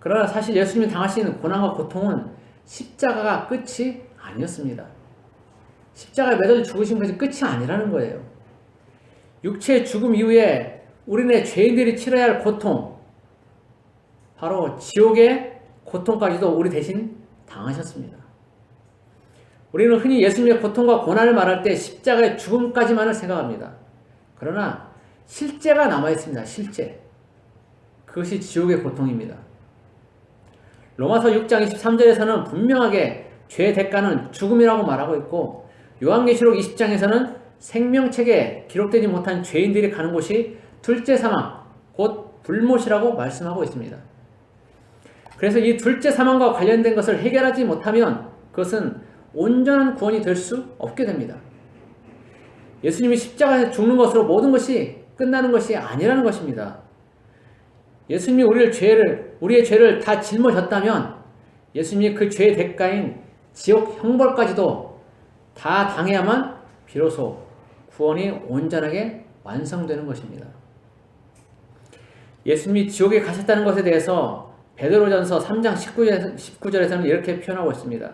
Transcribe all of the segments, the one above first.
그러나 사실 예수님이 당하신 고난과 고통은 십자가가 끝이 아니었습니다. 십자가에 매달려 죽으신 것이 끝이 아니라는 거예요. 육체의 죽음 이후에 우리네 죄인들이 치러야 할 고통, 바로 지옥의 고통까지도 우리 대신 당하셨습니다. 우리는 흔히 예수님의 고통과 고난을 말할 때 십자가의 죽음까지만을 생각합니다. 그러나 실제가 남아있습니다. 실제. 그것이 지옥의 고통입니다. 로마서 6장 23절에서는 분명하게 죄의 대가는 죽음이라고 말하고 있고, 요한계시록 20장에서는 생명책에 기록되지 못한 죄인들이 가는 곳이 둘째 사망, 곧 불못이라고 말씀하고 있습니다. 그래서 이 둘째 사망과 관련된 것을 해결하지 못하면 그것은 온전한 구원이 될 수 없게 됩니다. 예수님이 십자가에서 죽는 것으로 모든 것이 끝나는 것이 아니라는 것입니다. 예수님이 우리의 죄를 다 짊어졌다면 예수님이 그 죄의 대가인 지옥 형벌까지도 다 당해야만 비로소 구원이 온전하게 완성되는 것입니다. 예수님이 지옥에 가셨다는 것에 대해서 베드로전서 3장 19절에서는 이렇게 표현하고 있습니다.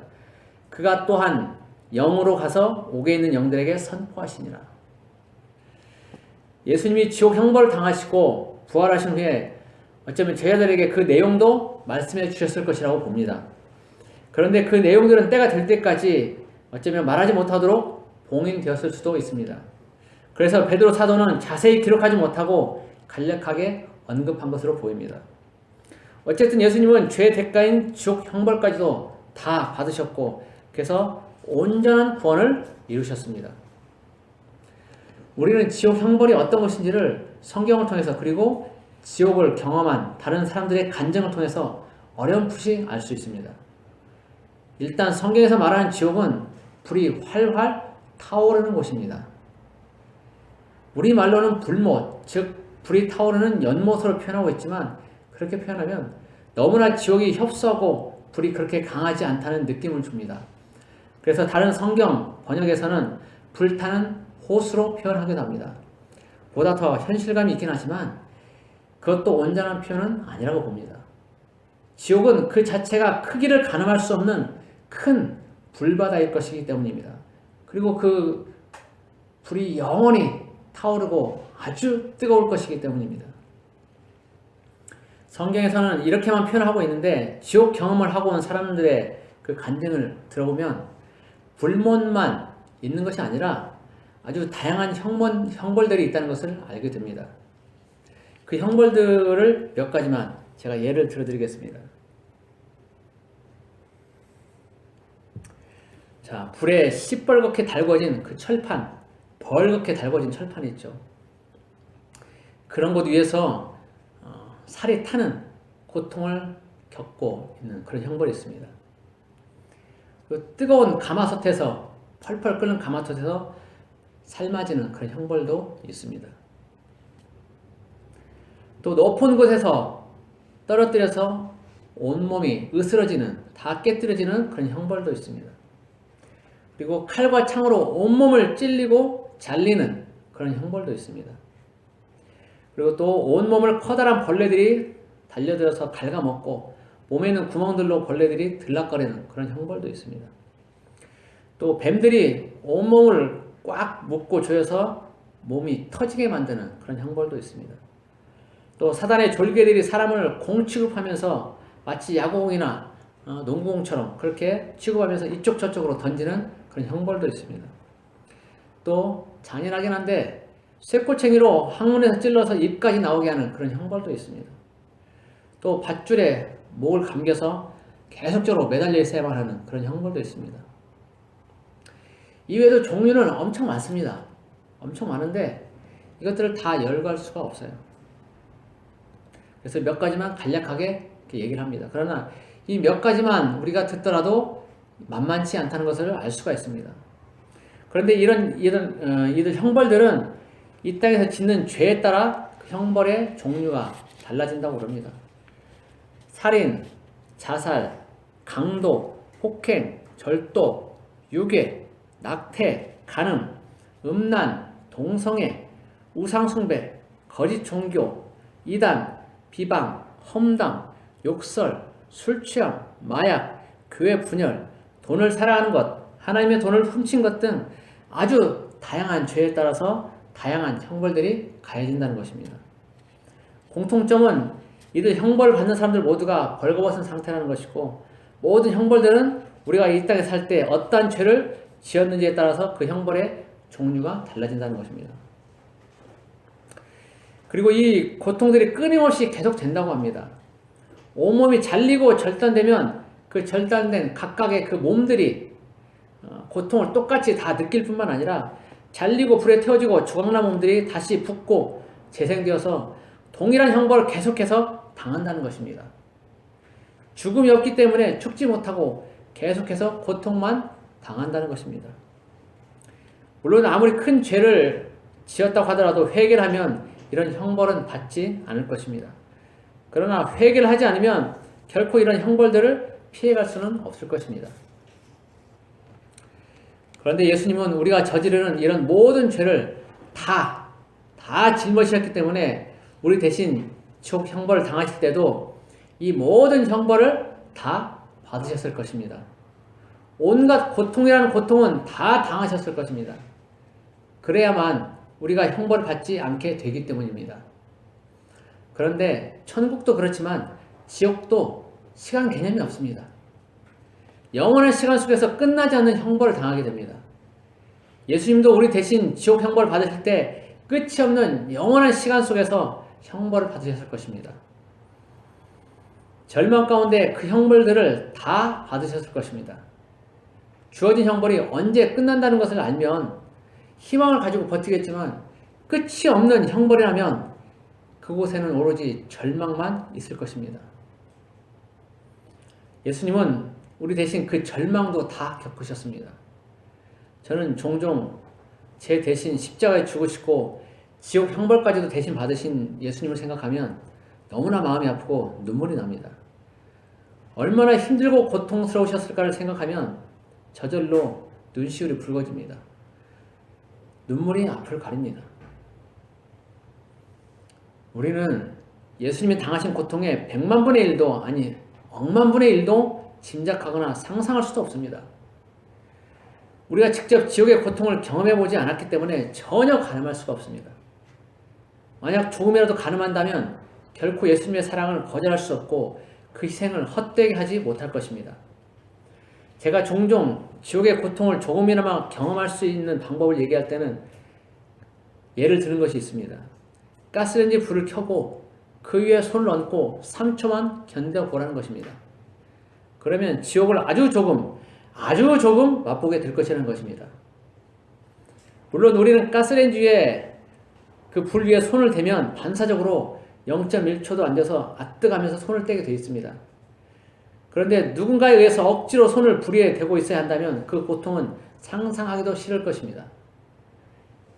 그가 또한 영으로 가서 옥에 있는 영들에게 선포하시니라. 예수님이 지옥 형벌을 당하시고 부활하신 후에 어쩌면 제자들에게 그 내용도 말씀해 주셨을 것이라고 봅니다. 그런데 그 내용들은 때가 될 때까지 어쩌면 말하지 못하도록 봉인되었을 수도 있습니다. 그래서 베드로 사도는 자세히 기록하지 못하고 간략하게 언급한 것으로 보입니다. 어쨌든 예수님은 죄의 대가인 지옥 형벌까지도 다 받으셨고, 그래서 온전한 구원을 이루셨습니다. 우리는 지옥 형벌이 어떤 것인지를 성경을 통해서, 그리고 지옥을 경험한 다른 사람들의 간증을 통해서 어렴풋이 알 수 있습니다. 일단 성경에서 말하는 지옥은 불이 활활 타오르는 곳입니다. 우리말로는 불못, 즉 불이 타오르는 연못으로 표현하고 있지만, 그렇게 표현하면 너무나 지옥이 협소하고 불이 그렇게 강하지 않다는 느낌을 줍니다. 그래서 다른 성경 번역에서는 불타는 호수로 표현하기도 합니다. 보다 더 현실감이 있긴 하지만 그것도 온전한 표현은 아니라고 봅니다. 지옥은 그 자체가 크기를 가늠할 수 없는 큰 불바다일 것이기 때문입니다. 그리고 그 불이 영원히 타오르고 아주 뜨거울 것이기 때문입니다. 성경에서는 이렇게만 표현하고 있는데, 지옥 경험을 하고 온 사람들의 그 간증을 들어보면 불못만 있는 것이 아니라 아주 다양한 형벌들이 있다는 것을 알게 됩니다. 그 형벌들을 몇 가지만 제가 예를 들어드리겠습니다. 자, 불에 시뻘겋게 달궈진 그 철판, 벌겋게 달궈진 철판이 있죠. 그런 곳 위에서 살이 타는 고통을 겪고 있는 그런 형벌이 있습니다. 그 뜨거운 가마솥에서, 펄펄 끓는 가마솥에서 삶아지는 그런 형벌도 있습니다. 또 높은 곳에서 떨어뜨려서 온몸이 으스러지는, 다 깨뜨려지는 그런 형벌도 있습니다. 그리고 칼과 창으로 온몸을 찔리고 잘리는 그런 형벌도 있습니다. 그리고 또 온몸을 커다란 벌레들이 달려들어서 갉아먹고 몸에 있는 구멍들로 벌레들이 들락거리는 그런 형벌도 있습니다. 또 뱀들이 온몸을 꽉 묶고 조여서 몸이 터지게 만드는 그런 형벌도 있습니다. 또 사단의 졸개들이 사람을 공 취급하면서 마치 야구공이나 농구공처럼 그렇게 취급하면서 이쪽 저쪽으로 던지는 그런 형벌도 있습니다. 또 잔인하긴 한데 쇠꼬챙이로 항문에서 찔러서 입까지 나오게 하는 그런 형벌도 있습니다. 또 밧줄에 목을 감겨서 계속적으로 매달려 있어야만 하는 그런 형벌도 있습니다. 이외에도 종류는 엄청 많습니다. 엄청 많은데 이것들을 다 열거할 수가 없어요. 그래서 몇 가지만 간략하게 이렇게 얘기를 합니다. 그러나 이 몇 가지만 우리가 듣더라도 만만치 않다는 것을 알 수가 있습니다. 그런데 이들 형벌들은 이 땅에서 짓는 죄에 따라 그 형벌의 종류가 달라진다고 그럽니다. 살인, 자살, 강도, 폭행, 절도, 유괴, 낙태, 간음, 음란, 동성애, 우상숭배, 거짓 종교, 이단, 비방, 험담, 욕설, 술 취함, 마약, 교회 분열, 돈을 사랑하는 것, 하나님의 돈을 훔친 것 등 아주 다양한 죄에 따라서 다양한 형벌들이 가해진다는 것입니다. 공통점은 이들 형벌을 받는 사람들 모두가 벌거벗은 상태라는 것이고, 모든 형벌들은 우리가 이 땅에 살 때 어떠한 죄를 지었는지에 따라서 그 형벌의 종류가 달라진다는 것입니다. 그리고 이 고통들이 끊임없이 계속된다고 합니다. 온몸이 잘리고 절단되면 그 절단된 각각의 그 몸들이 고통을 똑같이 다 느낄 뿐만 아니라 잘리고 불에 태워지고 조각난 몸들이 다시 붓고 재생되어서 동일한 형벌을 계속해서 당한다는 것입니다. 죽음이 없기 때문에 죽지 못하고 계속해서 고통만 당한다는 것입니다. 물론 아무리 큰 죄를 지었다고 하더라도 회개를 하면 이런 형벌은 받지 않을 것입니다. 그러나 회개를 하지 않으면 결코 이런 형벌들을 피해갈 수는 없을 것입니다. 그런데 예수님은 우리가 저지르는 이런 모든 죄를 다 짊어지셨기 때문에 우리 대신 지옥 형벌을 당하실 때도 이 모든 형벌을 다 받으셨을 것입니다. 온갖 고통이라는 고통은 다 당하셨을 것입니다. 그래야만 우리가 형벌을 받지 않게 되기 때문입니다. 그런데 천국도 그렇지만 지옥도 시간 개념이 없습니다. 영원한 시간 속에서 끝나지 않는 형벌을 당하게 됩니다. 예수님도 우리 대신 지옥 형벌을 받으실 때 끝이 없는 영원한 시간 속에서 형벌을 받으셨을 것입니다. 절망 가운데 그 형벌들을 다 받으셨을 것입니다. 주어진 형벌이 언제 끝난다는 것을 알면 희망을 가지고 버티겠지만 끝이 없는 형벌이라면 그곳에는 오로지 절망만 있을 것입니다. 예수님은 우리 대신 그 절망도 다 겪으셨습니다. 저는 종종 제 대신 십자가에 죽으시고 지옥 형벌까지도 대신 받으신 예수님을 생각하면 너무나 마음이 아프고 눈물이 납니다. 얼마나 힘들고 고통스러우셨을까를 생각하면 저절로 눈시울이 붉어집니다. 눈물이 앞을 가립니다. 우리는 예수님이 당하신 고통의 100만 분의 1도 아니 억만 분의 1도 짐작하거나 상상할 수도 없습니다. 우리가 직접 지옥의 고통을 경험해보지 않았기 때문에 전혀 가늠할 수가 없습니다. 만약 조금이라도 가늠한다면 결코 예수님의 사랑을 거절할 수 없고 그 희생을 헛되게 하지 못할 것입니다. 제가 종종 지옥의 고통을 조금이나마 경험할 수 있는 방법을 얘기할 때는 예를 드는 것이 있습니다. 가스레인지 불을 켜고 그 위에 손을 얹고 3초만 견뎌보라는 것입니다. 그러면 지옥을 아주 조금 맛보게 될 것이라는 것입니다. 물론 우리는 가스레인지 위에 그 불 위에 손을 대면 반사적으로 0.1초도 안 돼서 아뜨가면서 손을 떼게 되어 있습니다. 그런데 누군가에 의해서 억지로 손을 불 위에 대고 있어야 한다면 그 고통은 상상하기도 싫을 것입니다.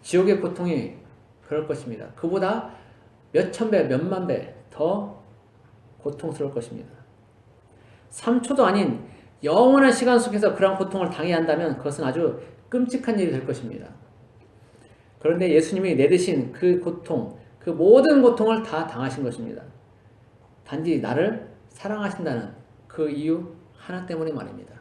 지옥의 고통이 그럴 것입니다. 그보다 몇천 배, 몇만 배 더 고통스러울 것입니다. 3초도 아닌 영원한 시간 속에서 그런 고통을 당해야 한다면 그것은 아주 끔찍한 일이 될 것입니다. 그런데 예수님이 내드신 그 고통, 그 모든 고통을 다 당하신 것입니다. 단지 나를 사랑하신다는 그 이유 하나 때문에 말입니다.